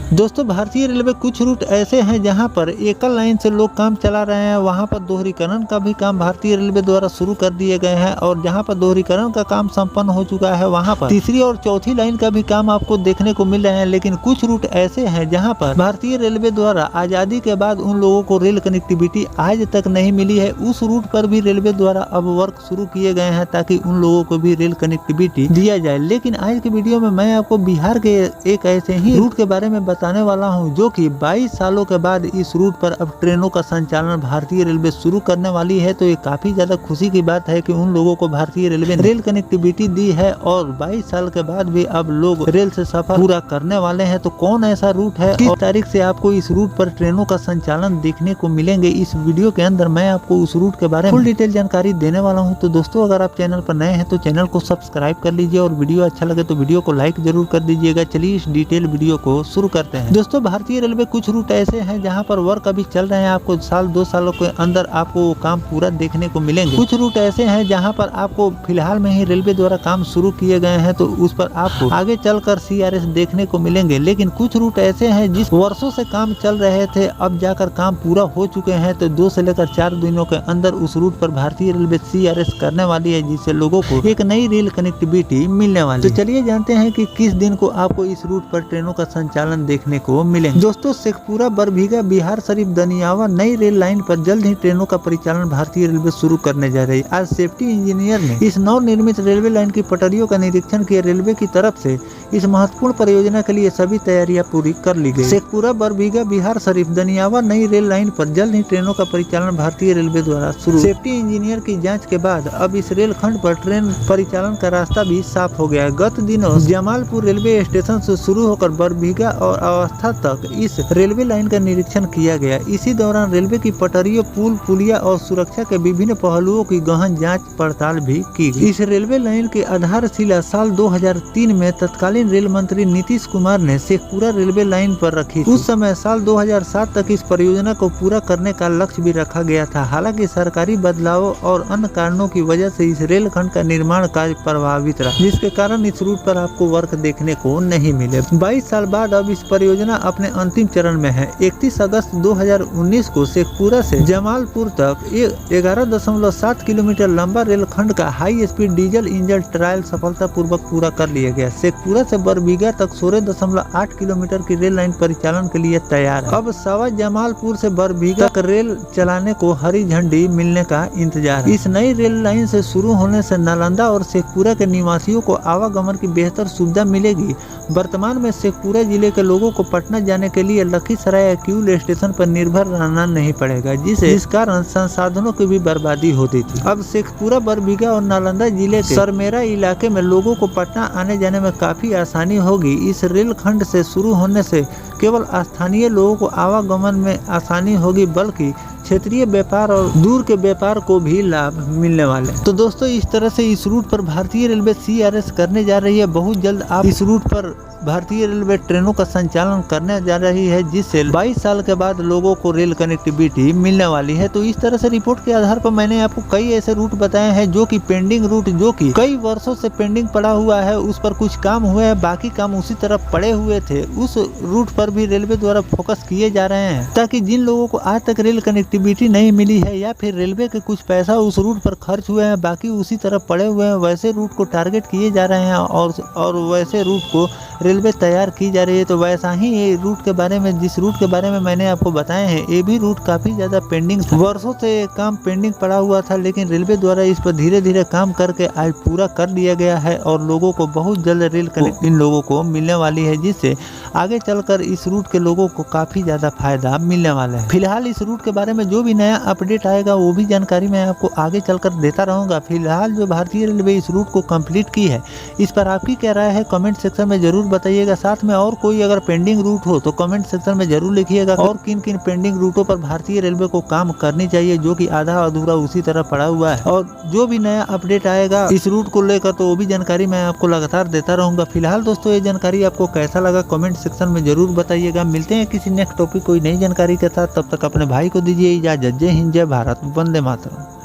दोस्तों भारतीय रेलवे कुछ रूट ऐसे हैं जहां पर एकल लाइन से लोग काम चला रहे हैं, वहां पर दोहरीकरण का भी काम भारतीय रेलवे द्वारा शुरू कर दिए गए हैं और जहां पर दोहरीकरण का काम संपन्न हो चुका है वहां पर तीसरी और चौथी लाइन का भी काम आपको देखने को मिल रहे हैं। लेकिन कुछ रूट ऐसे हैं जहां पर भारतीय रेलवे द्वारा आजादी के बाद उन लोगों को रेल कनेक्टिविटी आज तक नहीं मिली है। उस रूट पर भी रेलवे द्वारा अब वर्क शुरू किए गए हैं ताकि उन लोगों को भी रेल कनेक्टिविटी दिया जाए। लेकिन आज के वीडियो में मैं आपको बिहार के एक ऐसे ही रूट के बारे में बताने वाला हूं जो कि 22 सालों के बाद इस रूट पर अब ट्रेनों का संचालन भारतीय रेलवे शुरू करने वाली है। तो ये काफी ज्यादा खुशी की बात है कि उन लोगों को भारतीय रेलवे ने रेल कनेक्टिविटी दी है और 22 साल के बाद भी अब लोग रेल से सफर पूरा करने वाले हैं। तो कौन ऐसा रूट है, किस तारीख से आपको इस रूट पर ट्रेनों का संचालन देखने को मिलेंगे, इस वीडियो के अंदर मैं आपको उस रूट के बारे में फुल डिटेल जानकारी देने वाला हूँ। तो दोस्तों अगर आप चैनल पर नए हैं तो चैनल को सब्सक्राइब कर लीजिए और वीडियो अच्छा लगे तो वीडियो को लाइक जरूर कर दीजिएगा। चलिए इस डिटेल वीडियो को शुरू करते हैं। दोस्तों भारतीय रेलवे कुछ रूट ऐसे हैं जहां पर वर्क अभी चल रहे हैं, आपको साल 2 सालों के अंदर आपको वो काम पूरा देखने को मिलेंगे। कुछ रूट ऐसे हैं जहां पर आपको फिलहाल में ही रेलवे द्वारा काम शुरू किए गए हैं, तो उस पर आपको आगे चलकर CRS देखने को मिलेंगे। लेकिन कुछ रूट ऐसे हैं जिस वर्षों से काम चल रहे थे, अब जाकर काम पूरा हो चुके हैं। तो 2 से लेकर 4 दिनों के अंदर उस रूट पर भारतीय रेलवे CRS करने वाली है, जिससे लोगों को एक नई रेल कनेक्टिविटी मिलने वाली है। तो चलिए जानते हैं कि किस दिन को आपको इस रूट पर ट्रेनों का संचालन देखने को मिलेंगे। दोस्तों शेखपुरा बरबीघा बिहार शरीफ दनियावा नई रेल लाइन पर जल्द ही ट्रेनों का परिचालन भारतीय रेलवे शुरू करने जा रही है। आज सेफ्टी इंजीनियर ने इस नवनिर्मित रेलवे लाइन की पटरियों का निरीक्षण किया। रेलवे की तरफ से इस महत्वपूर्ण परियोजना के लिए सभी तैयारियां पूरी कर ली गई। शेखपुरा बरबीघा बिहार शरीफ दनियावा नई रेल लाइन पर जल्द ही ट्रेनों का परिचालन भारतीय रेलवे द्वारा शुरू। सेफ्टी इंजीनियर की जाँच के बाद अब इस रेल खंड पर ट्रेन परिचालन का रास्ता भी साफ हो गया है। गत दिनों जमालपुर रेलवे स्टेशन से शुरू होकर बरबीघा और अवस्था तक इस रेलवे लाइन का निरीक्षण किया गया। इसी दौरान रेलवे की पटरियों, पुल, पुलिया और सुरक्षा के विभिन्न पहलुओं की गहन जांच पड़ताल भी की गई। इस रेलवे लाइन की आधारशिला साल 2003 में तत्कालीन रेल मंत्री नीतीश कुमार ने शेखपुरा रेलवे लाइन पर रखी थी। उस समय साल 2007 तक इस परियोजना को पूरा करने का लक्ष्य भी रखा गया था। हालांकि सरकारी बदलावों और अन्य कारणों की वजह से इस रेल खंड का निर्माण कार्य प्रभावित रहा, जिसके कारण इस रूट पर आपको वर्क देखने को नहीं मिले। 22 साल बाद अब इस परियोजना अपने अंतिम चरण में है। 31 अगस्त 2019 को शेखपुरा से जमालपुर तक 11.7 किलोमीटर लंबा रेलखंड का high speed diesel engine trial सफलतापूर्वक पूरा कर लिया गया। शेखपुरा से बरबीघा तक 16.8 किलोमीटर की रेल लाइन परिचालन के लिए तैयार है। अब सवा जमालपुर से बरबीघा तक रेल चलाने को हरी झंडी मिलने का इंतजार है। इस नई रेल लाइन से शुरू होने से नालंदा और शेखपुरा के निवासियों को आवागमन की बेहतर सुविधा मिलेगी। वर्तमान में शेखपुरा जिले के लोगों को पटना जाने के लिए लखीसराय किउल स्टेशन पर निर्भर रहना नहीं पड़ेगा, जिस कारण संसाधनों की भी बर्बादी होती थी। अब शेखपुरा बरबीघा और नालंदा जिले के सरमेरा इलाके में लोगों को पटना आने जाने में काफी आसानी होगी। इस रेल खंड से शुरू होने से केवल स्थानीय लोगों को आवागमन में आसानी होगी, बल्कि क्षेत्रीय व्यापार और दूर के व्यापार को भी लाभ मिलने वाले। तो दोस्तों इस तरह से इस रूट पर भारतीय रेलवे CRS करने जा रही है। बहुत जल्द आप इस रूट पर भारतीय रेलवे ट्रेनों का संचालन करने जा रही है, जिससे 22 साल के बाद लोगों को रेल कनेक्टिविटी मिलने वाली है। तो इस तरह से रिपोर्ट के आधार पर मैंने आपको कई ऐसे रूट बताए हैं जो कि पेंडिंग रूट, जो कि कई वर्षों से पेंडिंग पड़ा हुआ है, उस पर कुछ काम हुए हैं, बाकी काम उसी तरफ पड़े हुए थे। उस रूट पर भी रेलवे द्वारा फोकस किए जा रहे हैं ताकि जिन लोगों को आज तक रेल कनेक्टिविटी नहीं मिली है या फिर रेलवे के कुछ पैसा उस रूट पर खर्च हुए हैं, बाकी उसी तरफ पड़े हुए हैं, वैसे रूट को टारगेट किए जा रहे हैं और वैसे रूट को रेलवे तैयार की जा रही है। तो वैसा ही ये रूट के बारे में, जिस रूट के बारे में मैंने आपको बताए हैं, ये भी रूट काफी ज्यादा पेंडिंग, वर्षों से काम पेंडिंग पड़ा हुआ था, लेकिन रेलवे द्वारा इस पर धीरे धीरे काम करके आज पूरा कर लिया गया है और लोगों को बहुत जल्द रेल कनेक्ट इन लोगों को मिलने वाली है, जिससे आगे चलकर इस रूट के लोगों को काफी ज्यादा फायदा मिलने वाला है। फिलहाल इस रूट के बारे में जो भी नया अपडेट आएगा वो भी जानकारी मैं आपको आगे चलकर देता रहूंगा। फिलहाल जो भारतीय रेलवे इस रूट को कंप्लीट की है, इस पर आपकी क्या राय है कमेंट सेक्शन में जरूर बताइएगा। साथ में और कोई अगर पेंडिंग रूट हो तो कमेंट सेक्शन में जरूर लिखिएगा और किन किन पेंडिंग रूटों पर भारतीय रेलवे को काम करनी चाहिए, जो कि आधा अधूरा उसी तरह पड़ा हुआ है। और जो भी नया अपडेट आएगा इस रूट को लेकर तो वो भी जानकारी मैं आपको लगातार देता रहूंगा। फिलहाल दोस्तों ये जानकारी आपको कैसा लगा कमेंट सेक्शन में जरूर बताइएगा। मिलते हैं किसी नेक्स्ट टॉपिक कोई नई जानकारी के साथ, तब तक अपने भाई को दीजिए इजाजत। जय हिंद, जय भारत, वंदे मातरम।